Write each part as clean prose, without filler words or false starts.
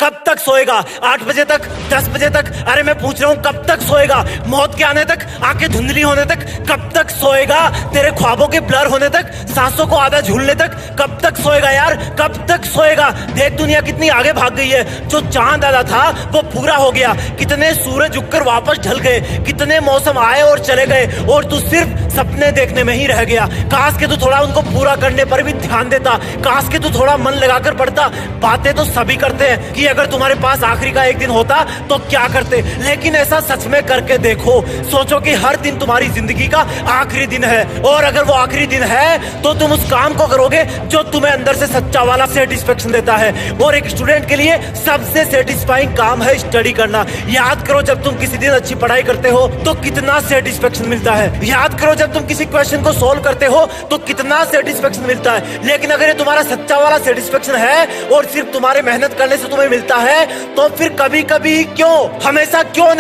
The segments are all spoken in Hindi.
कब तक सोएगा? 8 बजे तक, 10 बजे तक? अरे मैं पूछ रहा हूँ कब तक सोएगा? मौत के आने तक, आंखें धुंधली होने तक कब तक सोएगा? तेरे ख्वाबों के ब्लर होने तक, सांसों को आधा झूलने तक कब तक सोएगा यार? कब तक सोएगा? देख दुनिया कितनी आगे भाग गई है। जो चांद आधा था वो पूरा हो गया, कितने सूरज उगकर वापस ढल गए, कितने मौसम आए और चले गए, और तू सिर्फ सपने देखने में ही रह गया। काश के तू थोड़ा उनको पूरा करने पर भी ध्यान देता, काश के तू थोड़ा मन लगाकर पढ़ता। बातें तो सभी करते हैं कि अगर तुम्हारे पास आखिरी का एक दिन होता तो क्या करते, लेकिन ऐसा सच में करके देखो। सोचो कि हर दिन तुम्हारी जिंदगी का आखिरी दिन है, और अगर वो आखिरी दिन है तो तुम उस काम को करोगे जो तुम्हें अंदर से सच्चा वाला सेटिस्फेक्शन देता है। और एक स्टूडेंट के लिए सबसे सेटिस्फाइंग काम है स्टडी करना। याद करो जब तुम किसी दिन अच्छी पढ़ाई करते हो तो कितना सेटिस्फेक्शन मिलता है। याद करो जब तुम किसी क्वेश्चन को सोल्व करते हो तो कितना सेटिस्फेक्शन मिलता है। लेकिन अगर ये तुम्हारा सच्चा वाला सेटिस्फेक्शन है और सिर्फ तुम्हारे मेहनत करने से तुम्हें मिलता है, तो फिर कभी कभी क्यों, हमेशा क्यों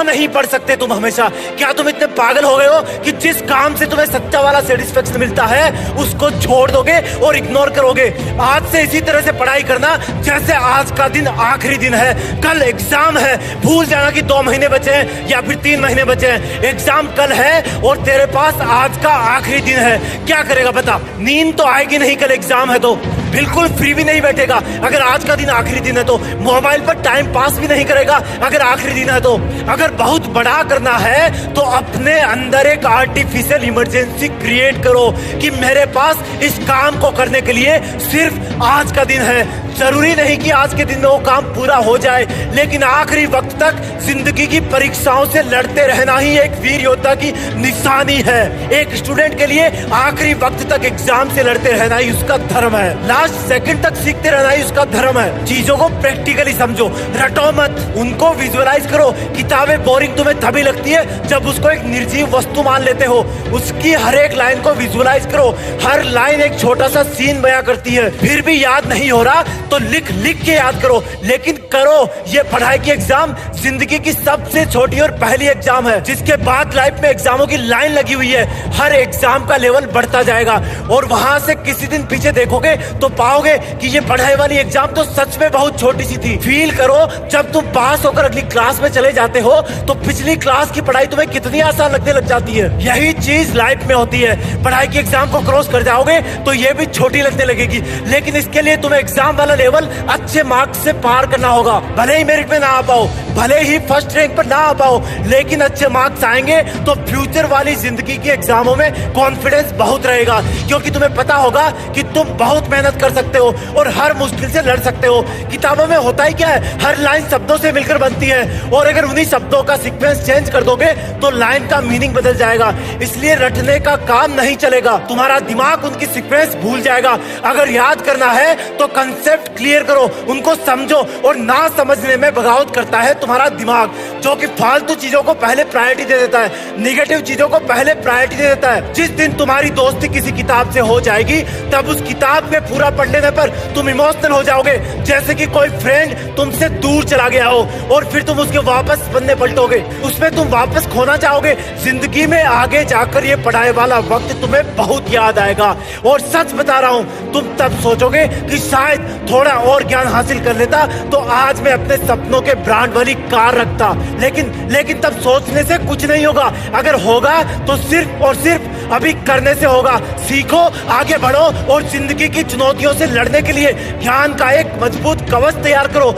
नहीं पढ़ सकते तुम हमेशा? क्या तुम इतने पागल हो गए हो कि जिस काम से तुम्हें सच्चा वाला सेटिस्फेक्शन मिलता है उसको छोड़ दोगे और इग्नोर करोगे? आज से इसी तरह से पढ़ाई करना जैसे आज का दिन आखिरी दिन है, कल एग्जाम है। भूल जाना कि 2 महीने बचे हैं या फिर 3 महीने बचे हैं। एग्जाम कल है और तेरे पास आज का आखिरी दिन है। क्या करेगा बता? नींद तो आएगी नहीं, कल एग्जाम है तो बिल्कुल फ्री भी नहीं बैठेगा अगर आज का दिन आखिरी दिन है तो। मोबाइल पर टाइम पास भी नहीं करेगा अगर आखिरी दिन है तो। अगर बहुत बड़ा करना है तो अपने अंदर एक आर्टिफिशियल इमरजेंसी क्रिएट करो कि मेरे पास इस काम को करने के लिए सिर्फ आज का दिन है। जरूरी नहीं कि आज के दिन में वो काम पूरा हो जाए, लेकिन आखिरी वक्त तक जिंदगी की परीक्षाओं से लड़ते रहना ही एक वीर योद्धा की निशानी है। एक स्टूडेंट के लिए आखिरी वक्त तक एग्जाम से लड़ते रहना ही उसका धर्म है। लास्ट सेकंड तक सीखते रहना ही उसका धर्म है। चीजों को प्रैक्टिकली समझो, रटो मत, उनको विजुअलाइज करो। किताबें बोरिंग तुम्हें तभी लगती है जब उसको एक निर्जीव वस्तु मान लेते हो। उसकी हर एक लाइन को विजुअलाइज करो, हर लाइन एक छोटा सा सीन बयां करती है। फिर भी याद नहीं हो रहा तो लिख के याद करो, लेकिन करो। ये पढ़ाई की एग्जाम जिंदगी की सबसे छोटी और पहली एग्जाम है, जिसके बाद लाइफ में एग्जामों की लाइन लगी हुई है। हर एग्जाम का लेवल बढ़ता जाएगा और वहां से किसी दिन पीछे देखोगे तो पाओगे कि ये पढ़ाई वाली एग्जाम तो सच में बहुत छोटी सी थी। फील करो जब तुम पास होकर अगली क्लास में चले जाते हो तो पिछली क्लास की पढ़ाई तुम्हें कितनी आसान लगने लग जाती है। यही चीज लाइफ में होती है। पढ़ाई की एग्जाम को क्रॉस कर जाओगे तो ये भी छोटी लगने लगेगी, लेकिन इसके लिए तुम्हें एग्जाम वाला लेवल अच्छे मार्क्स से पार करना होगा। भले ही मेरिट में ना आ पाओ, भले ही फर्स्ट रैंक पर ना आ पाओ, लेकिन अच्छे मार्क्स आएंगे तो फ्यूचर वाली जिंदगी की एग्जामों में कॉन्फिडेंस बहुत रहेगा, क्योंकि तुम्हें पता होगा कि तुम बहुत मेहनत कर सकते हो और हर मुश्किल से लड़ सकते हो। किताबों में होता ही क्या है, हर लाइन शब्दों से मिलकर बनती है, और अगर उन्हीं शब्दों का सीक्वेंस चेंज कर दोगे तो लाइन का मीनिंग बदल जाएगा। इसलिए रटने का काम नहीं चलेगा, तुम्हारा दिमाग उनकी सीक्वेंस भूल जाएगा। अगर याद करना है तो कंसेप्ट क्लियर करो, उनको समझो, और ना समझने में बगावत करता है तुम्हारा दिमाग, जो कि फालतू चीजों को पहले प्रायोरिटी दे देता है, निगेटिव चीजों को पहले प्रायोरिटी दे देता है। जिस दिन तुम्हारी दोस्ती किसी किताब से हो जाएगी तब उस किताब में पूरा पढ़ लेने पर तुम इमोशनल हो जाओगे, जैसे कि कोई फ्रेंड तुमसे दूर चला गया हो और फिर तुम उसके वापस पन्ने पलटोगे, उसमें तुम वापस खोना चाहोगे। जिंदगी में आगे जाकर ये पढ़ाई वाला वक्त तुम्हें बहुत याद आएगा, और सच बता रहा हूँ तुम तब सोचोगे कि शायद थोड़ा और ज्ञान हासिल कर लेता तो आज मैं अपने सपनों के ब्रांड वाली कार रखता। लेकिन तब सोचने से कुछ नहीं होगा, अगर होगा तो सिर्फ और सिर्फ अभी करने से होगा। सीखो, आगे बढ़ो और जिंदगी की चुनौतियों से लड़ने के लिए ज्ञान का एक मजबूत कवच तैयार करो।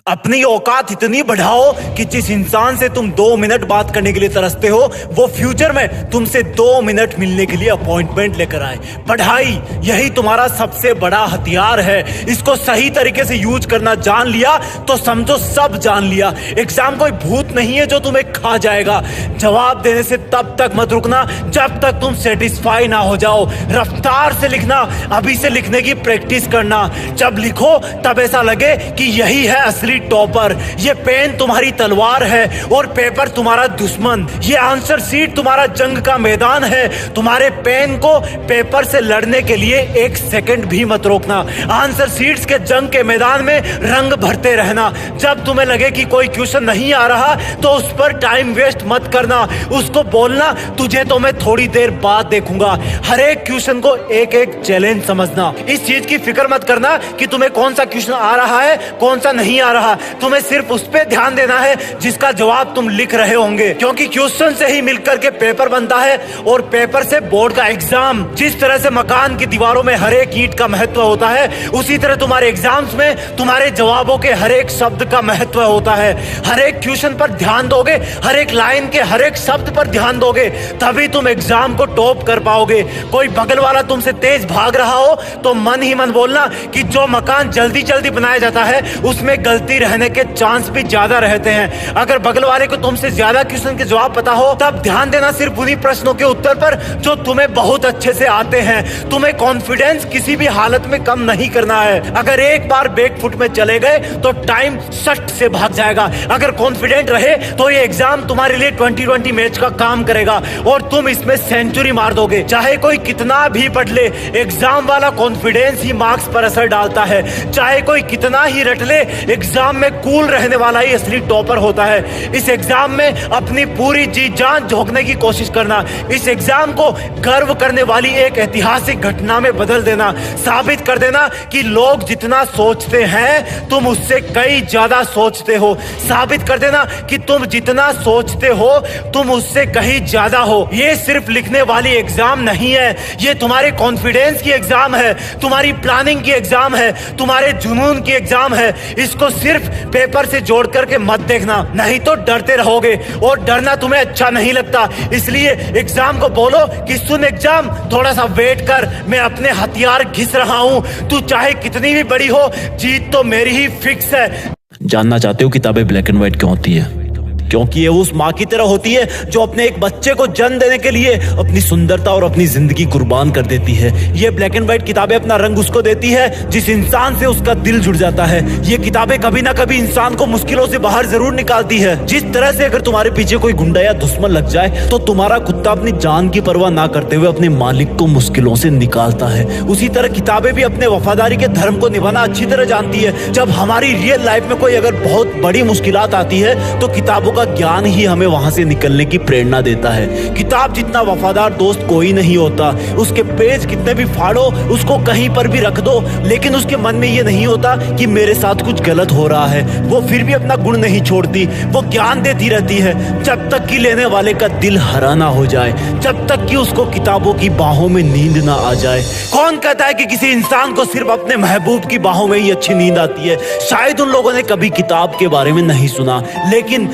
अपनी औकात इतनी बढ़ाओ कि जिस इंसान से तुम 2 मिनट बात करने के लिए तरसते हो वो फ्यूचर में तुमसे 2 मिनट मिलने के लिए अपॉइंटमेंट लेकर आए। पढ़ाई यही तुम्हारा सबसे बड़ा हथियार है। इसको सही तरीके से यूज करना जान लिया तो समझो सब जान लिया। एग्जाम कोई भूत नहीं है जो तुम्हें खा जाएगा। जवाब देने से तब तक मत रुकना जब तक तुम सेटिस्फाई ना हो जाओ। रफ्तार से लिखना, अभी से लिखने की प्रैक्टिस करना। जब लिखो तब ऐसा लगे कि यही है असली असली टॉपर। ये पेन तुम्हारी तलवार है और पेपर तुम्हारा दुश्मन। ये आंसर शीट तुम्हारा जंग का मैदान है। तुम्हारे पेन को पेपर से लड़ने के लिए एक सेकंड भी मत रोकना। आंसर शीट्स के जंग के मैदान में रंग भरते रहना। जब तुम्हें लगे कि कोई क्वेश्चन नहीं आ रहा तो उस पर टाइम वेस्ट मत करना। उसको बोलना तुझे तो मैं थोड़ी देर बाद देखूंगा। हर एक क्वेश्चन को एक एक चैलेंज समझना। इस चीज की फिक्र मत करना कि तुम्हें कौन सा क्वेश्चन आ रहा है कौन सा नहीं आ रहा। तुम्हें सिर्फ उस पर ध्यान देना है जिसका जवाब तुम लिख रहे होंगे, क्योंकि क्वेश्चन से ही मिलकर के पेपर बनता है और पेपर से बोर्ड का एग्जाम। जिस तरह से मकान की दीवारों में हर एक ईंट का महत्व होता है, उसी तरह तुम्हारे एग्जाम्स में तुम्हारे जवाबों के हर एक शब्द का महत्व होता है। हर एक क्वेश्चन पर ध्यान दोगे, हर एक लाइन के हर एक शब्द पर ध्यान दोगे, तभी तुम एग्जाम को टॉप कर पाओगे। कोई बगल वाला तुमसे तेज भाग रहा हो तो मन ही मन बोलना कि जो मकान जल्दी जल्दी बनाया जाता है उसमें गलती रहने के चांस भी ज्यादा रहते हैं। अगर बगल वाले को तुमसे ज्यादा क्वेश्चन के जवाब पता हो तब ध्यान देना सिर्फ उन्हीं प्रश्नों के उत्तर पर जो तुम्हें बहुत अच्छे से आते हैं। तुम्हें कॉन्फिडेंस किसी भी हालत में कम नहीं करना है। अगर एक बार बैकफुट में चले गए तो टाइम सट से भाग जाएगा। अगर कॉन्फिडेंट रहे तो ये एग्जाम तुम्हारे लिए 2020 मैच का काम करेगा और तुम इसमें सेंचुरी मार दोगे। चाहे कोई कितना भी पढ़ ले, एग्जाम वाला कॉन्फिडेंस ही मार्क्स पर असर डालता है। चाहे कोई कितना ही रट ले, एग्जाम में कूल रहने वाला ही असली टॉपर होता है। इस एग्जाम में अपनी पूरी जी जान झोंकने की कोशिश करना। इस एग्जाम को गर्व करने वाली एक ऐतिहासिक घटना में बदल देना। साबित कर देना कि लोग जितना सोचते हैं तुम उससे कई ज्यादा सोचते हो। साबित कर देना कि तुम जितना सोचते हो तुम उससे कहीं ज्यादा हो। ये सिर्फ लिखने वाली एग्जाम नहीं है, ये तुम्हारे कॉन्फिडेंस की एग्जाम है, तुम्हारी प्लानिंग की एग्जाम है, तुम्हारे जुनून की एग्जाम है। इसको सिर्फ पेपर से जोड़ करके मत देखना, नहीं तो डरते रहोगे और डरना तुम्हें अच्छा नहीं लगता। इसलिए एग्जाम को बोलो कि सुन एग्जाम, थोड़ा सा वेट कर, मैं अपने हथियार घिस रहा हूं। तू चाहे कितनी भी बड़ी हो, जीत तो मेरी ही फिक्स है। जानना चाहते हो किताबें ब्लैक एंड व्हाइट क्यों होती है? क्योंकि ये उस माँ की तरह होती है जो अपने एक बच्चे को जन्म देने के लिए अपनी सुंदरता और अपनी जिंदगी कुर्बान कर देती है। ये ब्लैक एंड व्हाइट किताबें अपना रंग उसको देती है जिस इंसान से उसका दिल जुड़ जाता है। ये किताबें कभी ना कभी इंसान को मुश्किलों से बाहर जरूर निकालती है। जिस तरह से अगर तुम्हारे पीछे कोई गुंडा या दुश्मन लग जाए तो तुम्हारा कुत्ता अपनी जान की परवाह ना करते हुए अपने मालिक को मुश्किलों से निकालता है, उसी तरह किताबें भी अपने वफादारी के धर्म को निभाना अच्छी तरह जानती है। जब हमारी रियल लाइफ में कोई अगर बहुत बड़ी मुश्किलात आती है तो किताबों का ज्ञान ही हमें वहां से निकलने की प्रेरणा देता है। किताब जितना वफादार दोस्त कोई नहीं होता। उसके पेज कितने भी फाड़ो, उसको कहीं पर भी रख दो, लेकिन उसके मन में ये नहीं होता कि मेरे साथ कुछ गलत हो रहा है। वो फिर भी अपना गुण नहीं छोड़ती, वो ज्ञान देती रहती है जब तक कि लेने वाले का दिल हरा ना हो जाए, जब तक कि उसको किताबों की बाहों में नींद ना आ जाए। कौन कहता है कि किसी इंसान को सिर्फ अपने महबूब की बाहों में ही अच्छी नींद आती है? शायद उन लोगों ने कभी किताब के बारे में नहीं सुना, लेकिन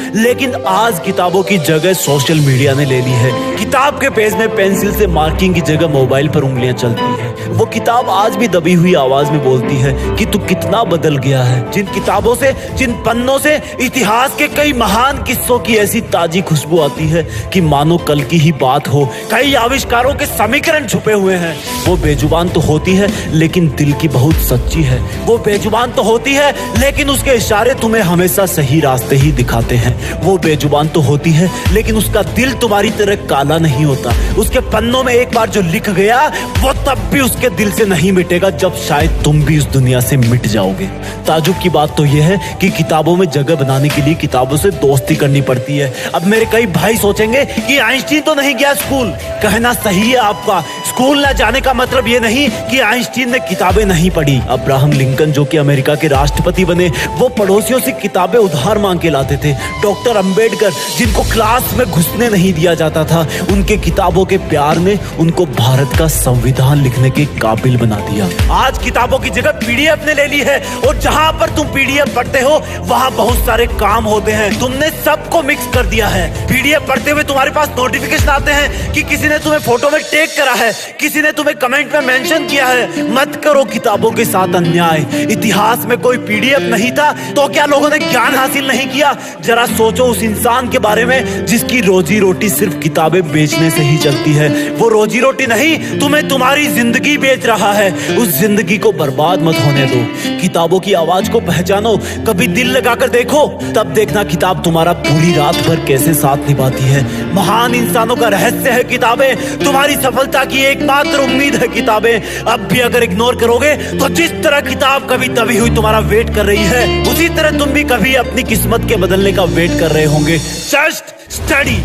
आज किताबों की जगह सोशल मीडिया ने ले ली है। किताब के पेज में पेंसिल से मार्किंग की जगह मोबाइल पर उंगलियां चलती हैं। वो किताब आज भी दबी हुई आवाज में बोलती है कि तू कितना बदल गया है। जिन किताबों से, जिन पन्नों से इतिहास के कई महान किस्सों की ऐसी ताजी खुशबू आती है कि मानो कल की ही बात हो। कई आविष्कारों के समीकरण छुपे हुए हैं। वो बेजुबान तो होती है लेकिन दिल की बहुत सच्ची है। वो बेजुबान तो होती है लेकिन उसके इशारे तुम्हें हमेशा सही रास्ते ही दिखाते हैं। वो बेजुबान तो होती है लेकिन उसका दिल तुम्हारी तरह काला नहीं होता। उसके पन्नों में एक बार जो लिख गया वो तब भी उसके दिल से नहीं मिटेगा जब शायद तुम भी इस दुनिया से मिट जाओगे। ताजुब की बात तो यह है कि किताबों में जगह बनाने के लिए किताबों से दोस्ती करनी पड़ती है। अब मेरे कई भाई सोचेंगे कि आइंस्टीन तो नहीं गया स्कूल। कहना सही है आपका। स्कूल ना जाने का मतलब ये नहीं कि आइंस्टीन ने किताबें नहीं पढ़ी। अब्राहम लिंकन जो कि अमेरिका के राष्ट्रपति बने, वो पड़ोसियों से किताबें उधार मांग के लाते थे। डॉक्टर अंबेडकर जिनको क्लास में घुसने नहीं दिया जाता था, उनके किताबों के प्यार ने उनको भारत का संविधान लिखने के काबिल बना दिया। आज किताबों की जगह पीडीएफ ने ले ली है और जहां पर तुम पीडीएफ पढ़ते हो वहां बहुत सारे काम होते हैं। तुमने सबको मिक्स कर दिया है। पीडीएफ पढ़ते हुए तुम्हारे पास नोटिफिकेशन आते हैं कि किसी ने तुम्हें फोटो में टैग करा है, किसी ने तुम्हें कमेंट में मेंशन किया है मत करो किताबों के साथ अन्याय। इतिहास में कोई पीडीएफ नहीं था तो क्या लोगों ने ज्ञान हासिल नहीं किया? जरा सोचो उस इंसान के बारे में जिसकी रोजी रोटी सिर्फ किताबें बेचने से ही चलती है। वो रोजी रोटी नहीं, तुम्हें तुम्हारी जिंदगी बेच रहा है। उस जिंदगी को बर्बाद मत होने दो। किताबों की आवाज को पहचानो, कभी दिल लगाकर देखो, तब देखना किताब तुम्हारा पूरी रात भर कैसे साथ निभाती है। महान इंसानों का रहस्य है किताबें, तुम्हारी सफलता की एकमात्र उम्मीद है किताबें। अब भी अगर इग्नोर करोगे तो जिस तरह किताब कभी दबी हुई तुम्हारा वेट कर रही है, उसी तरह तुम भी कभी अपनी किस्मत के बदलने का वेट कर रहे होंगे। जस्ट स्टडी,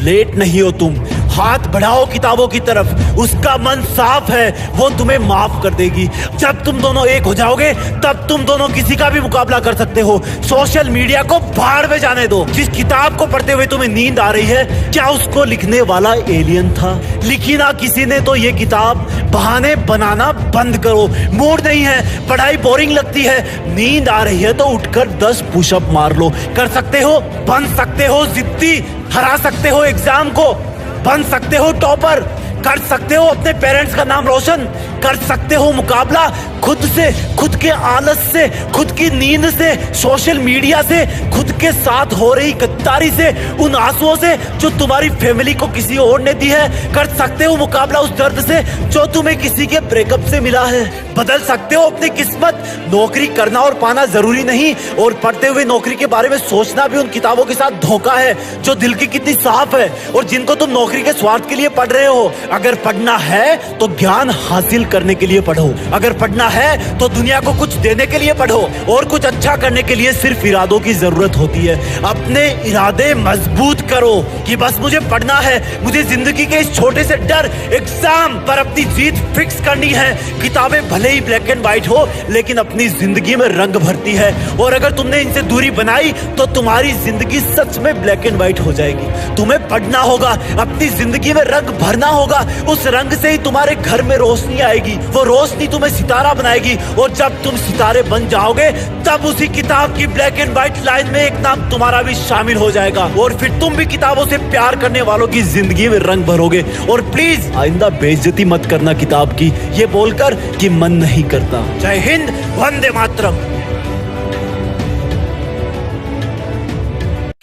लेट नहीं हो तुम, हाथ बढ़ाओ किताबों की तरफ। उसका मन साफ है, वो तुम्हें माफ कर देगी। जब तुम दोनों एक हो जाओगे तब तुम दोनों किसी का भी मुकाबला कर सकते हो। सोशल मीडिया को भाड़ में जाने दो। जिस किताब को पढ़ते हुए तुम्हें नींद आ रही है, क्या उसको लिखने वाला एलियन था? लिखी ना किसी ने तो ये किताब। बहाने बनाना बंद करो। मूड नहीं है, पढ़ाई बोरिंग लगती है, नींद आ रही है तो उठकर 10 पुशअप मार लो। कर सकते हो, बन सकते हो जिद्दी, हरा सकते हो एग्जाम को, बन सकते हो टॉपर, कर सकते हो अपने पेरेंट्स का नाम रोशन, कर सकते हो मुकाबला खुद से, खुद के आलस से, खुद की नींद से, सोशल मीडिया से, खुद के साथ हो रही गद्दारी से, उन आंसुओं से जो तुम्हारी फैमिली को किसी और ने दी है। कर सकते हो मुकाबला उस दर्द से जो तुम्हें किसी के ब्रेकअप से मिला है। बदल सकते हो अपनी किस्मत। नौकरी करना और पाना जरूरी नहीं, और पढ़ते हुए नौकरी के बारे में सोचना भी उन किताबों के साथ धोखा है जो दिल की कितनी साफ है और जिनको तुम नौकरी के स्वार्थ के लिए पढ़ रहे हो। अगर पढ़ना है तो ज्ञान हासिल करने के लिए पढ़ो। अगर पढ़ना है तो दुनिया को कुछ देने के लिए पढ़ो, और कुछ अच्छा करने के लिए सिर्फ इरादों की जरूरत होती है। अपने इरादे मजबूत करो कि बस मुझे पढ़ना है, मुझे जिंदगी के इस छोटे से डर एग्जाम पर अपनी जीत फिक्स करनी है। किताबें भले ही ब्लैक एंड व्हाइट हो, लेकिन अपनी जिंदगी में रंग भरती है, और अगर तुमने इनसे दूरी बनाई तो तुम्हारी जिंदगी सच में ब्लैक एंड व्हाइट हो जाएगी। तुम्हें पढ़ना होगा, अपनी जिंदगी में रंग भरना होगा। उस रंग से ही तुम्हारे घर में रोशनी आएगी, वो रोशनी तुम्हें सितारा बनाएगी, और जब तुम सितारे बन जाओगे तब उसी किताब की ब्लैक एंड व्हाइट लाइन में एक नाम तुम्हारा भी शामिल हो जाएगा, और फिर तुम भी किताबों से प्यार करने वालों की जिंदगी में रंग भरोगे। और प्लीज आइंदा बेइज्जती मत करना किताब की, ये बोलकर कि मन नहीं करता। जय हिंद, वंदे मातरम।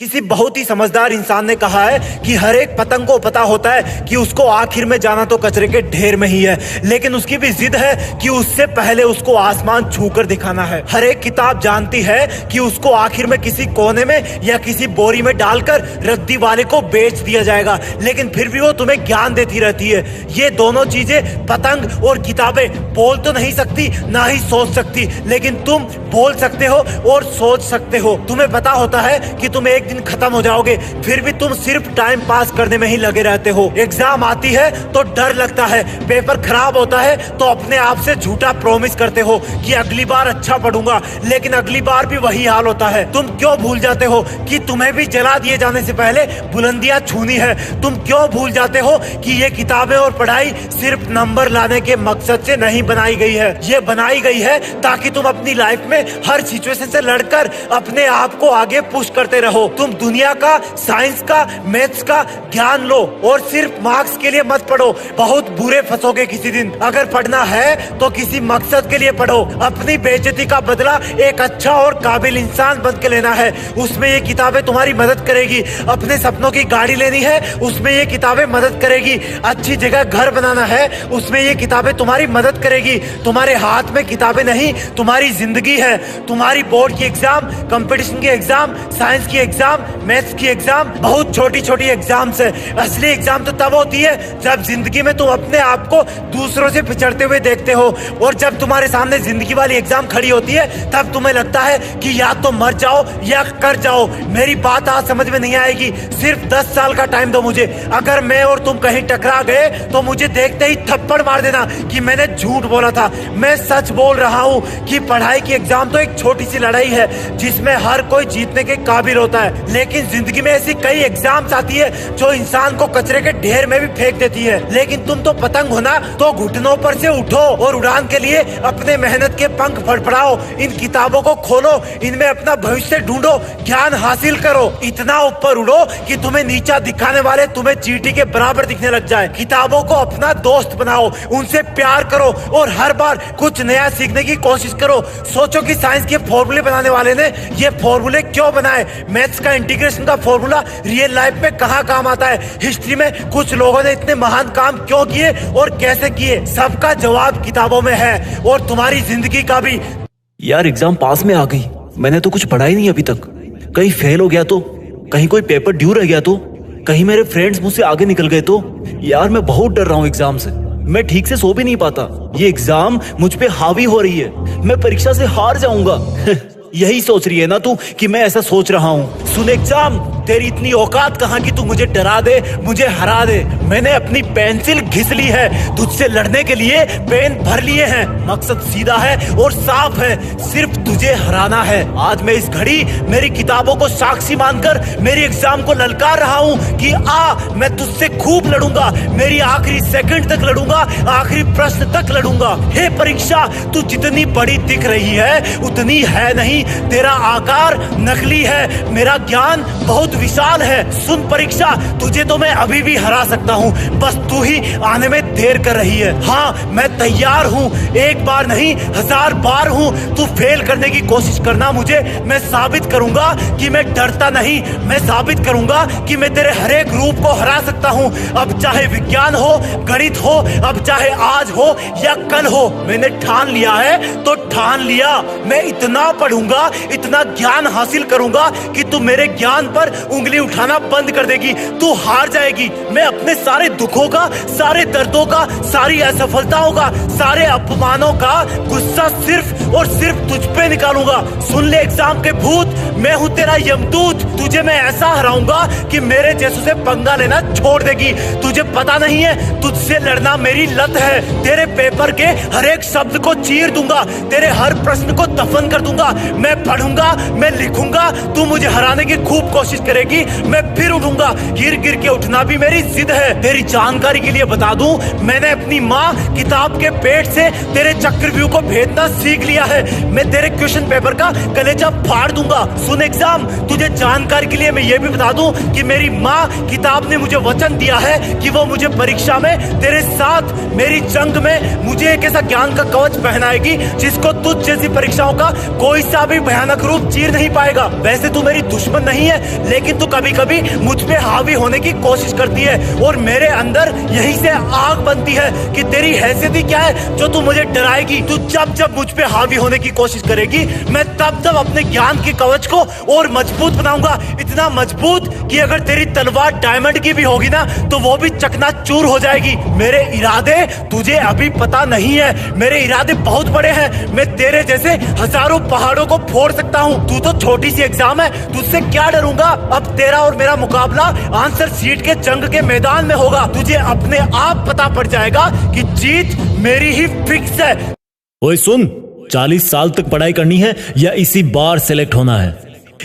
किसी बहुत ही समझदार इंसान ने कहा है कि हर एक पतंग को पता होता है कि उसको आखिर में जाना तो कचरे के ढेर में ही है, लेकिन उसकी भी जिद है कि उससे पहले उसको आसमान छूकर दिखाना है। हर एक किताब जानती है कि उसको आखिर में किसी कोने में या किसी बोरी में डालकर रद्दी वाले को बेच दिया जाएगा, लेकिन फिर भी वो तुम्हें ज्ञान देती रहती है। ये दोनों चीजें, पतंग और किताबें, बोल तो नहीं सकती ना ही सोच सकती, लेकिन तुम बोल सकते हो और सोच सकते हो। तुम्हें पता होता है कि तुम एक दिन खत्म हो जाओगे, फिर भी तुम सिर्फ टाइम पास करने में ही लगे रहते हो। एग्जाम आती है तो डर लगता है, पेपर खराब होता है तो अपने आप से झूठा प्रॉमिस करते हो कि अगली बार अच्छा पढ़ूंगा, लेकिन अगली बार भी वही हाल होता है। तुम क्यों भूल जाते हो कि तुम्हें भी जला दिए जाने से पहले बुलंदियां छूनी है? तुम क्यों भूल जाते हो कि ये किताबें और पढ़ाई सिर्फ नंबर लाने के मकसद से नहीं बनाई गई है? ये बनाई गई है ताकि तुम अपनी लाइफ में हर सिचुएशन से लड़कर अपने आप को आगे पुश करते रहो। तुम दुनिया का, साइंस का, मैथ्स का ज्ञान लो और सिर्फ मार्क्स के लिए मत पढ़ो, बहुत बुरे फंसोगे किसी दिन। अगर पढ़ना है तो किसी मकसद के लिए पढ़ो। अपनी बेइज्जती का बदला एक अच्छा और काबिल इंसान बन के लेना है, उसमें ये किताबें तुम्हारी मदद करेगी। अपने सपनों की गाड़ी लेनी है, उसमें ये किताबें मदद करेगी। अच्छी जगह घर बनाना है, उसमें ये किताबें तुम्हारी मदद करेगी। तुम्हारे हाथ में किताबें नहीं, तुम्हारी जिंदगी है। तुम्हारी बोर्ड की एग्जाम, कंपटीशन की एग्जाम, साइंस की एग्जाम, मैथ्स की एग्जाम बहुत छोटी छोटी एग्जाम्स है। असली एग्जाम तो तब होती है जब जिंदगी में तुम अपने आप को दूसरों से पिछड़ते हुए देखते हो, और जब तुम्हारे सामने जिंदगी वाली एग्जाम खड़ी होती है तब तुम्हें लगता है कि या तो मर जाओ या कर जाओ। मेरी बात आज समझ में नहीं आएगी, सिर्फ 10 साल का टाइम दो मुझे। अगर मैं और तुम कहीं टकरा गए तो मुझे देखते ही थप्पड़ मार देना कि मैंने झूठ बोला था। मैं सच बोल रहा हूँ कि पढ़ाई की एग्जाम तो एक छोटी सी लड़ाई है जिसमें हर कोई जीतने के काबिल होता है। लेकिन जिंदगी में ऐसी कई एग्जाम्स आती है जो इंसान को कचरे के ढेर में भी फेंक देती है। लेकिन तुम तो पतंग हो ना, तो घुटनों पर से उठो और उड़ान के लिए अपने मेहनत के पंख फड़फड़ाओ। इन किताबों को खोलो, इनमें अपना भविष्य ढूंढो, ज्ञान हासिल करो, इतना ऊपर उड़ो कि तुम्हें नीचा दिखाने वाले तुम्हें चींटी के बराबर दिखने लग जाए। किताबों को अपना दोस्त बनाओ, उनसे प्यार करो और हर बार कुछ नया सीखने की कोशिश करो। सोचो कि साइंस के फॉर्मूले बनाने वाले ने ये फॉर्मूले क्यों बनाए? मैथ्स का इंटीग्रेशन का फॉर्मूला रियल लाइफ में कहाँ काम आता है? हिस्ट्री में कुछ लोगों ने इतने महान काम क्यों किए और कैसे किए? सबका जवाब किताबों में है और तुम्हारी जिंदगी का भी। यार एग्जाम पास में आ गई, मैंने तो कुछ पढ़ा ही नहीं अभी तक। कहीं फेल हो गया तो, कहीं कोई पेपर ड्यू रह गया तो, कहीं मेरे फ्रेंड्स मुझसे आगे निकल गए तो। यार मैं बहुत डर रहा हूँ एग्जाम से, मैं ठीक से सो भी नहीं पाता। ये एग्जाम मुझ पे हावी हो रही है, मैं परीक्षा से हार जाऊंगा। यही सोच रही है ना तू कि मैं ऐसा सोच रहा हूँ? सुन एग्जाम, तेरी इतनी औकात कहाँ कि तू मुझे डरा दे, मुझे हरा दे। मैंने अपनी पेंसिल घिस ली है, तुझसे लड़ने के लिए पेन भर लिए हैं। मकसद सीधा है और साफ है, सिर्फ तुझे हराना है। आज मैं इस घड़ी मेरी किताबों को साक्षी मानकर मेरी एग्जाम को ललकार रहा हूँ कि मैं तुझसे खूब लड़ूंगा, मेरी आखिरी सेकंड तक लड़ूंगा, आखिरी प्रश्न तक लड़ूंगा। हे परीक्षा, तू जितनी बड़ी दिख रही है उतनी है नहीं, तेरा आकार नकली है, मेरा ज्ञान बहुत विशाल है। सुन परीक्षा, तुझे तो मैं अभी भी हरा सकता हूँ, बस तू ही आने में देर कर रही है। हाँ, मैं तैयार हूँ, एक बार नहीं 1000 बार हूँ। तू फेल करने की कोशिश करना मुझे, मैं साबित करूंगा कि मैं डरता नहीं, मैं साबित करूंगा कि मैं तेरे हर एक रूप को हरा सकता हूँ। अब चाहे विज्ञान हो, गणित हो, अब चाहे आज हो या कल हो, मैंने ठान लिया है तो ठान लिया। मैं इतना पढ़ूंगा, इतना ज्ञान हासिल करूंगा कि तू मेरे ज्ञान पर उंगली उठाना बंद कर देगी, तू हार जाएगी। मैं अपने सारे दुखों का, सारे दर्दों का, सारी असफलताओं का, सारे अपमानों का गुस्सा सिर्फ और सिर्फ तुझ पे निकालूंगा। सुन ले एग्जाम के भूत, मैं हूँ तेरा यमदूत, तुझे मैं ऐसा हराऊंगा कि मेरे जैसों से पंगा लेना छोड़ देगी। तुझे पता नहीं है, तुझसे लड़ना मेरी लत है। तेरे पेपर के हर एक शब्द को चीर दूंगा, तेरे हर प्रश्न को दफन कर दूंगा। मैं पढ़ूंगा, मैं लिखूंगा, तू मुझे हराने की खूब कोशिश करेगी, मैं फिर उठूंगा। गिर गिर के उठना भी मेरी जिद है। तेरी जानकारी के लिए बता दूं, मैंने अपनी माँ किताब के पेट से तेरे चक्रव्यूह को भेदना सीख लिया है। मैं तेरे क्वेश्चन पेपर का कलेजा फाड़ दूंगा। सुन एग्जाम, तुझे जानकारी के लिए मैं ये भी बता दूं कि मेरी माँ किताब ने मुझे वचन दिया है कि वो मुझे परीक्षा में तेरे साथ मेरी जंग में मुझे एक ऐसा ज्ञान का कवच पहनाएगी जिसको तुझ जैसी परीक्षाओं का कोई सा भी भयानक रूप चीर नहीं पाएगा। वैसे तू मेरी दुश्मन नहीं है, लेकिन तू कभी कभी मुझ पे हावी होने की कोशिश करती है और मेरे अंदर यही से आग बनती है कि तेरी हैसियत ही क्या है जो तू मुझे डराएगी। तू जब जब मुझ पे हावी होने की कोशिश करेगी, मैं तब तब अपने ज्ञान के कवच को और मजबूत बनाऊंगा, इतना मजबूत कि अगर तेरी तलवार डायमंड की भी होगी ना तो वो भी चकनाचूर हो जाएगी। मेरे इरादे तुझे अभी पता नहीं है, मेरे इरादे बहुत बड़े हैं। मैं तेरे जैसे हजारों पहाड़ों को फोड़ सकता हूँ। तू तो छोटी सी एग्जाम है, तुझसे क्या डरूंगा। अब तेरा और मेरा मुकाबला आंसर शीट के जंग के मैदान में होगा। तुझे अपने आप पता पड़ जाएगा कि जीत मेरी ही फिक्स है। ओए सुन, 40 साल तक पढ़ाई करनी है या इसी बार सेलेक्ट होना है?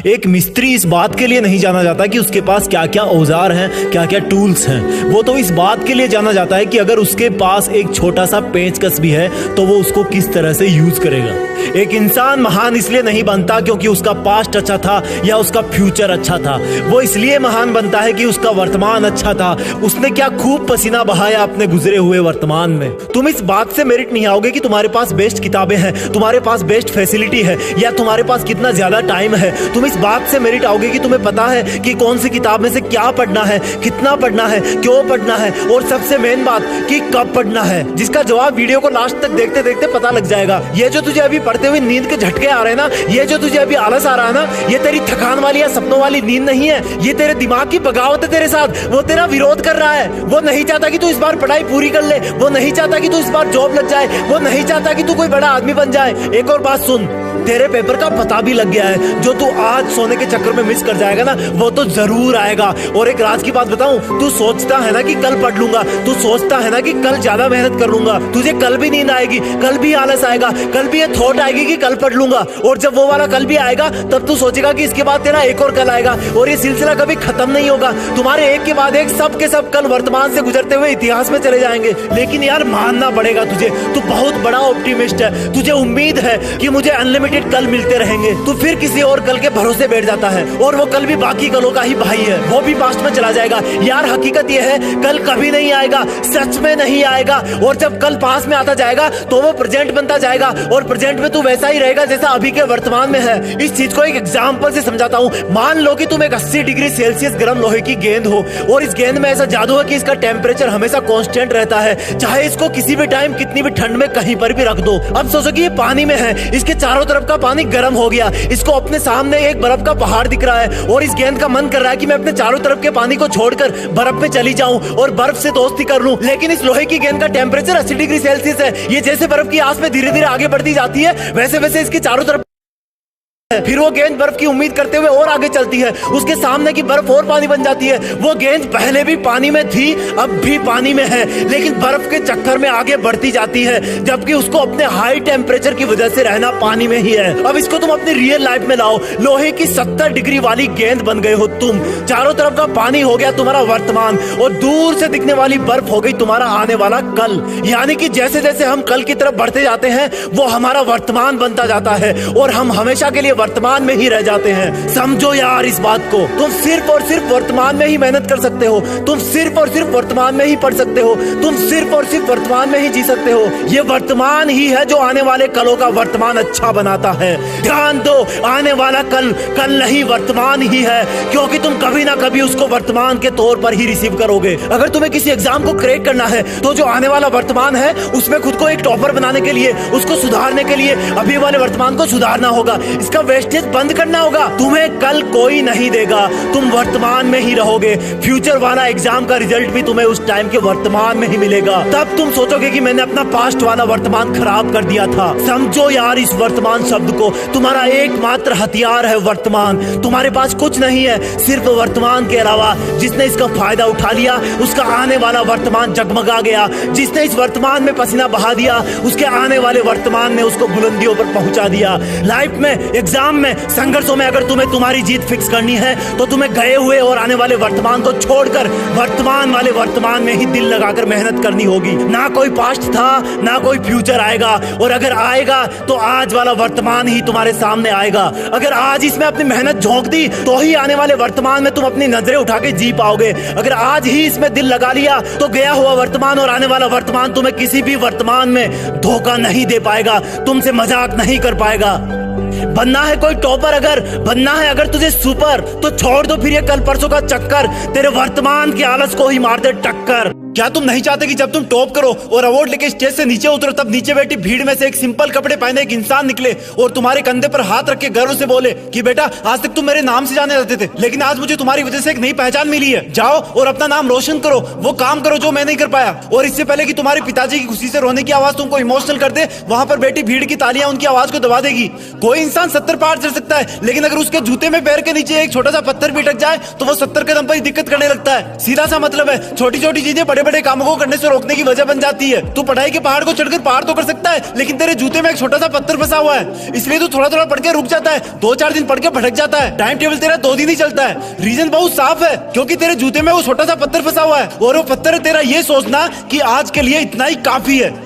एक मिस्त्री इस बात के लिए नहीं जाना जाता कि उसके पास क्या क्या औजार हैं, क्या क्या टूल्स हैं। वो तो इस बात के लिए जाना जाता है कि अगर उसके पास एक छोटा सा पेंचकस भी है तो वो उसको किस तरह से यूज करेगा। एक इंसान महान इसलिए नहीं बनता क्योंकि उसका पास्ट अच्छा था या उसका फ्यूचर अच्छा था, वो इसलिए महान बनता है कि उसका वर्तमान अच्छा था, उसने क्या खूब पसीना बहाया अपने गुजरे हुए वर्तमान में। तुम इस बात से मेरिट नहीं आओगे कि तुम्हारे पास बेस्ट किताबें हैं, तुम्हारे पास बेस्ट फैसिलिटी है या तुम्हारे पास कितना ज्यादा टाइम है। तुम इस बात से मेरिट आओगे कि तुम्हें पता है कि कौन सी किताब में से क्या पढ़ना है, कितना पढ़ना है, क्यों पढ़ना है और सबसे मेन बात कि कब पढ़ना है, जिसका जवाब वीडियो को लास्ट तक देखते देखते पता लग जाएगा। ये जो तुझे अभी पढ़ते हुए नींद के झटके आ रहे हैं ना, ये जो तुझे अभी आलस आ रहा है ना, ये तेरी थकान वाली या सपनों वाली नींद नहीं है, ये तेरे दिमाग की बगावत है तेरे साथ। वो तेरा विरोध कर रहा है, वो नहीं चाहता कि तू इस बार पढ़ाई पूरी कर ले, वो नहीं चाहता कि तू इस बार जॉब लग जाए, वो नहीं चाहता कि तू कोई बड़ा आदमी बन जाए। एक और बात सुन, तेरे पेपर का पता भी लग गया है। जो तू आज सोने के चक्कर में मिस कर जाएगा ना, वो तो जरूर आएगा। और एक राज की बात बताऊं, तू सोचता है ना कि कल पढ़ लूंगा, तू सोचता है ना कि कल ज्यादा मेहनत कर लूंगा, तुझे कल भी नींद आएगी, कल भी आलस आएगा, कल भी ये थॉट आएगी कि कल पढ़ लूंगा। और जब वो वाला कल भी आएगा तब तू सोचेगा कि इसके बाद तेरा एक और कल आएगा, और ये सिलसिला कभी खत्म नहीं होगा। तुम्हारे एक के बाद एक सब के सब कल वर्तमान से गुजरते हुए इतिहास में चले जाएंगे। लेकिन यार मानना पड़ेगा तुझे, तू बहुत बड़ा ऑप्टिमिस्ट है, तुझे उम्मीद है कि मुझे अनलिमिटेड कल मिलते रहेंगे। तू फिर किसी और कल के भरोसे बैठ जाता है, और वो कल भी बाकी कलों का ही भाई है, वो भी पास्ट में चला जाएगा। यार हकीकत ये है, कल कभी नहीं आएगा, सच में नहीं आएगा। और जब कल पास में आता जाएगा तो वो प्रेजेंट बनता जाएगा, और प्रेजेंट में तू वैसा ही रहेगा जैसा अभी के वर्तमान में है। इस चीज को एक एग्जांपल से समझाता हूँ। मान लो कि तुम एक 80 डिग्री सेल्सियस गर्म लोहे की गेंद हो, और इस गेंद में ऐसा जादू है कि इसका टेम्परेचर हमेशा कांस्टेंट रहता है, चाहे इसको किसी भी टाइम कितनी भी ठंड में कहीं पर भी रख दो। अब सोचो कि ये पानी में है, इसके चारों तरफ का पानी गर्म हो गया, इसको अपने सामने एक बर्फ का पहाड़ दिख रहा है, और इस गेंद का मन कर रहा है कि मैं अपने चारों तरफ के पानी को छोड़कर बर्फ में चली जाऊं और बर्फ से दोस्ती कर लूं। लेकिन इस लोहे की गेंद का टेम्परेचर 80 डिग्री सेल्सियस है। ये जैसे बर्फ की आस में धीरे धीरे आगे बढ़ती जाती है, वैसे वैसे इसके चारों तरफ फिर वो गेंद बर्फ की उम्मीद करते हुए और आगे चलती है, उसके सामने की बर्फ और पानी बन जाती है। वो गेंद पहले भी पानी में थी, अब भी पानी में है, लेकिन बर्फ के चक्कर में आगे बढ़ती जाती है, जबकि उसको अपने हाई टेम्परेचर की वजह से रहना पानी में ही है। अब इसको तुम अपनी रियल लाइफ में लाओ, लोहे की 70 डिग्री वाली गेंद बन गए हो तुम, चारों तरफ का पानी हो गया तुम्हारा वर्तमान, और दूर से दिखने वाली बर्फ हो गई तुम्हारा आने वाला कल। यानी कि जैसे जैसे हम कल की तरफ बढ़ते जाते हैं, वो हमारा वर्तमान बनता जाता है, और हम हमेशा के लिए वर्तमान में ही रह जाते हैं। समझो यार इस बात को, तुम सिर्फ और सिर्फ वर्तमान में ही मेहनत कर सकते हो, तुम सिर्फ और सिर्फ वर्तमान में ही पढ़ सकते हो, तुम सिर्फ और सिर्फ वर्तमान में ही जी सकते हो। ये वर्तमान ही है जो आने वाले कलों का वर्तमान अच्छा बनाता है। ध्यान दो, आने वाला कल कल नहीं, वर्तमान ही है, क्योंकि तुम कभी ना कभी उसको वर्तमान के तौर पर ही रिसीव करोगे। अगर तुम्हें किसी एग्जाम को क्रैक करना है, तो जो आने वाला वर्तमान है उसमें खुद को एक टॉपर बनाने के लिए, उसको सुधारने के लिए अभी वाले वर्तमान को सुधारना होगा, इसका वेस्टेज बंद करना होगा। तुम्हें कल कोई नहीं देगा, तुम वर्तमान में ही रहोगे। फ्यूचर वाला एग्जाम का रिजल्ट भी तुम्हें उस टाइम के वर्तमान में ही मिलेगा। तब तुम सोचोगे कि मैंने अपना पास्ट वाला वर्तमान खराब कर दिया था। समझो यार इस वर्तमान शब्द को, तुम्हारा एकमात्र हथियार है वर्तमान। तुम्हारे पास कुछ नहीं है सिर्फ वर्तमान के अलावा। जिसने इसका फायदा उठा लिया, उसका आने वाला वर्तमान जगमगा गया। जिसने इस वर्तमान में पसीना बहा दिया, उसके आने वाले वर्तमान ने उसको बुलंदियों पर पहुंचा दिया। लाइफ में, एग्जाम में, संघर्षों में अगर तुम्हें तुम्हारी जीत फिक्स करनी है, तो तुम्हें गए हुए और आने वाले वर्तमान को छोड़कर वर्तमान वाले वर्तमान में ही दिल लगाकर मेहनत करनी होगी। ना कोई पास्ट था, ना कोई फ्यूचर आएगा, और अगर आएगा तो आज वाला वर्तमान ही तुम्हारे सामने आएगा। अगर आज इसमें अपनी मेहनत झोंक दी, तो ही आने वाले वर्तमान में तुम अपनी नजरें उठा के जी पाओगे। अगर आज ही इसमें दिल लगा लिया, तो गया हुआ वर्तमान और आने वाला वर्तमान तुम्हें किसी भी वर्तमान में धोखा नहीं दे पाएगा, तुमसे मजाक नहीं कर पाएगा। बनना है कोई टॉपर, अगर बनना है अगर तुझे सुपर, तो छोड़ दो फिर ये कल परसों का चक्कर, तेरे वर्तमान के आलस को ही मार दे टक्कर। क्या तुम नहीं चाहते कि जब तुम टॉप करो और अवार्ड लेके स्टेज से नीचे उतरो, तब नीचे बैठी भीड़ में से एक सिंपल कपड़े पहने एक इंसान निकले और तुम्हारे कंधे पर हाथ रख के गर्व से बोले कि बेटा आज तक तुम मेरे नाम से जाने जाते थे, लेकिन आज मुझे तुम्हारी वजह से एक नई पहचान मिली है। जाओ और अपना नाम रोशन करो, वो काम करो जो मैं नहीं कर पाया। और इससे पहले कि तुम्हारे पिताजी की खुशी से रोने की आवाज तुमको इमोशनल कर दे, वहां पर बैठी भीड़ की तालियां उनकी आवाज को दबा देगी। कोई इंसान 70 पार चढ़ सकता है, लेकिन अगर उसके जूते में पैर के नीचे एक छोटा सा पत्थर भी अटक जाए, तो वो 70 कदम पर ही दिक्कत करने लगता है। सीधा सा मतलब है, छोटी छोटी चीजें बड़े बड़े कामों को करने से रोकने की वजह बन जाती है। तू पढ़ाई के पहाड़ को चढ़कर पार तो कर सकता है, लेकिन तेरे जूते में एक छोटा सा पत्थर फंसा हुआ है, इसलिए तू थोड़ा थोड़ा पढ़ के रुक जाता है, 2-4 दिन पढ़ के भटक जाता है। टाइम टेबल तेरा 2 दिन ही चलता है। रीजन बहुत साफ है, क्योंकि तेरे जूते में वो छोटा सा पत्थर फंसा हुआ है, और वो पत्थर है तेरा ये सोचना कि आज के लिए इतना ही काफी है।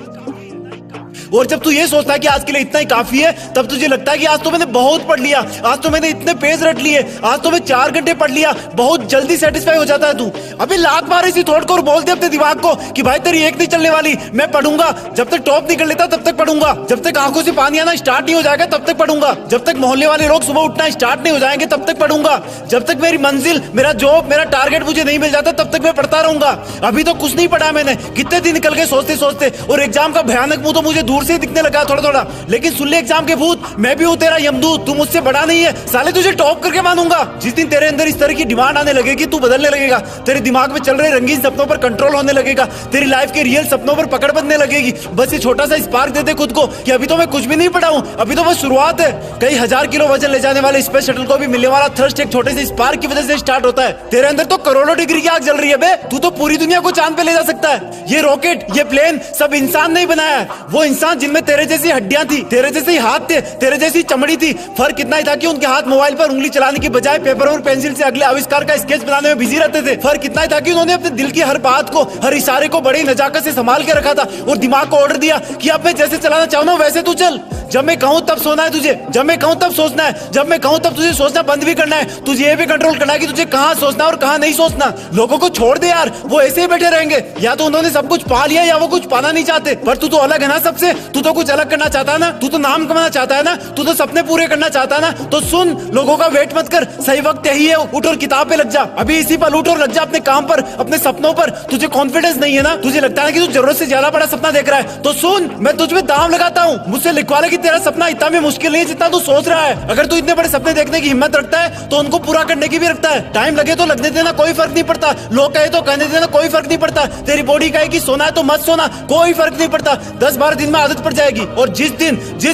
और जब तू ये सोचता है कि आज के लिए इतना ही काफी है, तब तुझे लगता है कि आज तो मैंने बहुत पढ़ लिया, आज तो मैंने इतने पेज रट लिए, आज तो मैं 4 घंटे पढ़ लिया। बहुत जल्दी सेटिस्फाई हो जाता है तू। अभी लाख बार इसी थॉट को और बोल दे अपने दिमाग को कि भाई तेरी एक नहीं चलने वाली, मैं पढ़ूंगा। जब तक टॉप नहीं कर लेता तब तक पढ़ूंगा, जब तक आंखों से पानी आना स्टार्ट नहीं हो जाएगा तब तक पढ़ूंगा, जब तक मोहल्ले वाले लोग सुबह उठना स्टार्ट नहीं हो जाएंगे तब तक पढ़ूंगा, जब तक मेरी मंजिल, मेरा जॉब, मेरा टारगेट मुझे नहीं मिल जाता तब तक मैं पढ़ता रहूंगा। अभी तो कुछ नहीं पढ़ा मैंने, कितने दिन निकल गए सोचते सोचते, और एग्जाम का भयानक मुंह तो मुझे दूर से ही दिखने लगा थोड़ा थोड़ा, लेकिन सुन ले एग्जाम के भूत, मैं भी हूँ तेरा यमदूत, तू मुझसे बड़ा नहीं है साले, तुझे टॉप करके मानूंगा। जिस दिन तेरे अंदर इस तरह की डिमांड आने लगेगी, तू बदलने लगेगा, तेरे दिमाग में चल रहे रंगीन सपनों पर कंट्रोल होने लगेगा, तेरी लाइफ के रियल सपनों पर पकड़ बनने लगेगी। बस ये छोटा सा स्पार्क दे दे खुद को कि अभी तो मैं कुछ भी नहीं पढ़ा हूँ, अभी तो बस शुरुआत है। कई हजार किलो वजन ले जाने वाले स्पेस शटल को भी मिलने वाला थर्स्ट एक छोटे से स्पार्क की वजह से स्टार्ट होता है। तेरे अंदर तो करोड़ों डिग्री की आग जल रही है बे, तू तो पूरी दुनिया को चांद पे ले जा सकता है। ये रॉकेट, ये प्लेन सब इंसान नहीं बनाया है, वो इंसान जिनमें तेरे जैसी हड्डियां थी, तेरे जैसे ही हाथ थे, तेरे जैसी चमड़ी थी। फर्क इतना ही था कि उनके हाथ मोबाइल पर उंगली चलाने की बजाय पेपर और पेंसिल से अगले आविष्कार का स्केच बनाने में बिजी रहते थे। फर्क इतना ही था कि उन्होंने अपने दिल की हर बात को, हर इशारे को बड़ी नजाकत से संभाल के रखा था और दिमाग को ऑर्डर दिया कि अब मैं जैसे चलाना चाहूँ ना वैसे तू चल। जब मैं कहूँ तब सोना है तुझे, जब मैं कहूँ तब सोचना है, जब मैं कहूँ तब तुझे सोचना बंद भी करना है। तुझे ये भी कंट्रोल करना है कि तुझे कहाँ सोचना और कहाँ नहीं सोचना। लोगों को छोड़ दे यार, वो ऐसे ही बैठे रहेंगे, या तो उन्होंने सब कुछ पा लिया या वो कुछ पाना नहीं चाहते। पर तू तो अलग है ना सबसे, तू तो कुछ अलग करना चाहता है ना, तू तो नाम कमाना चाहता है ना, तू तो सपने पूरे करना चाहता है ना। तो सुन, लोगों का वेट मत कर, सही वक्त यही है, उठ और किताब पे लग जा, अभी इसी पल उठ और लग जा अपने काम पर, अपने सपनों पर। तुझे कॉन्फिडेंस नहीं है ना, तुझे लगता है कि तू जरूरत से ज्यादा बड़ा सपना देख रहा है, तो सुन, मैं तुझ पे दाम लगाता हूँ, मुझसे लिखवा ले कि तेरा सपना इतना भी मुश्किल नहीं है जितना तू सोच रहा है। अगर तू इतने बड़े सपने देखने की हिम्मत रखता है तो उनको पूरा करने की भी रखता है। टाइम लगे तो लगने देना, कोई फर्क नहीं पड़ता। लोग कहे तो कहने देना, कोई फर्क नहीं पड़ता। तेरी बॉडी कहे कि सोना है तो मत सोना, कोई फर्क नहीं पड़ता। 10-12 दिन में आदत पड़ जाएगी। और जिस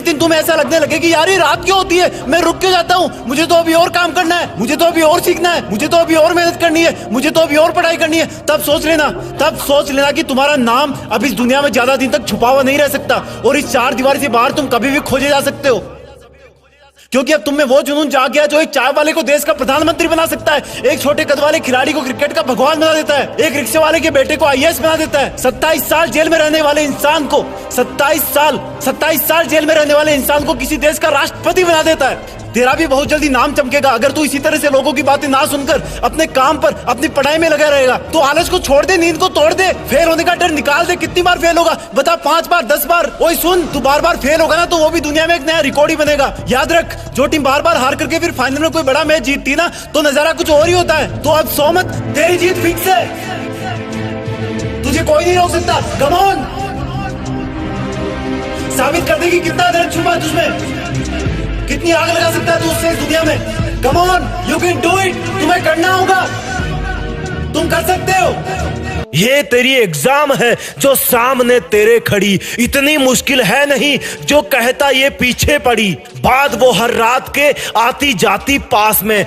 दिन तुम्हें ऐसा लगने लगे कि यार ये रात क्यों होती है, मैं रुक क्यों जाता हूँ, मुझे तो अभी और काम करना है, मुझे तो अभी और सीखना है, मुझे तो अभी और मेहनत करनी है, मुझे तो अभी और पढ़ाई करनी है, तब सोच लेना कि तुम्हारा नाम अब इस दुनिया में ज्यादा दिन तक छुपा हुआ नहीं रह सकता और इस 4 दीवार से बाहर तुम कभी भी खोजे जा सकते हो। क्योंकि अब तुम में वो जुनून जाग गया जो एक चाय वाले को देश का प्रधानमंत्री बना सकता है, एक छोटे कद वाले खिलाड़ी को क्रिकेट का भगवान बना देता है, एक रिक्शे वाले के बेटे को IAS बना देता है। 27 साल जेल में रहने वाले इंसान को 27 साल जेल में रहने वाले इंसान को किसी देश का राष्ट्रपति बना देता है। तेरा भी बहुत जल्दी नाम चमकेगा अगर तू इसी तरह से लोगों की बातें ना सुनकर अपने काम पर, अपनी पढ़ाई में लगा रहेगा। तो आलस को छोड़ दे, नींद को तोड़ दे, फेल होने का डर निकाल दे। कितनी बार फेल होगा बता? 5 बार, 10 बार? ओए सुन, तू बार बार फेल होगा ना तो वो भी दुनिया में एक नया रिकॉर्ड ही बनेगा। याद रख, जो टीम बार बार हार करके फिर फाइनल में कोई बड़ा मैच जीतती ना तो नजारा कुछ और ही होता है। तो अब सो मत, तेरी जीत फिक्स है, तुझे कोई नहीं रोक सकता। कम ऑन, साबित कर दे कि कितना दर्द छुपा तुझमें, कितनी आग लगा सकता है तू उससे इस दुनिया में। Come on, you can do it, तुम्हें करना होगा, तुम कर सकते हो। ये तेरी एग्जाम है जो सामने तेरे खड़ी, इतनी मुश्किल है नहीं जो कहता ये पीछे पड़ी। बाद वो हर रात के आती जाती पास में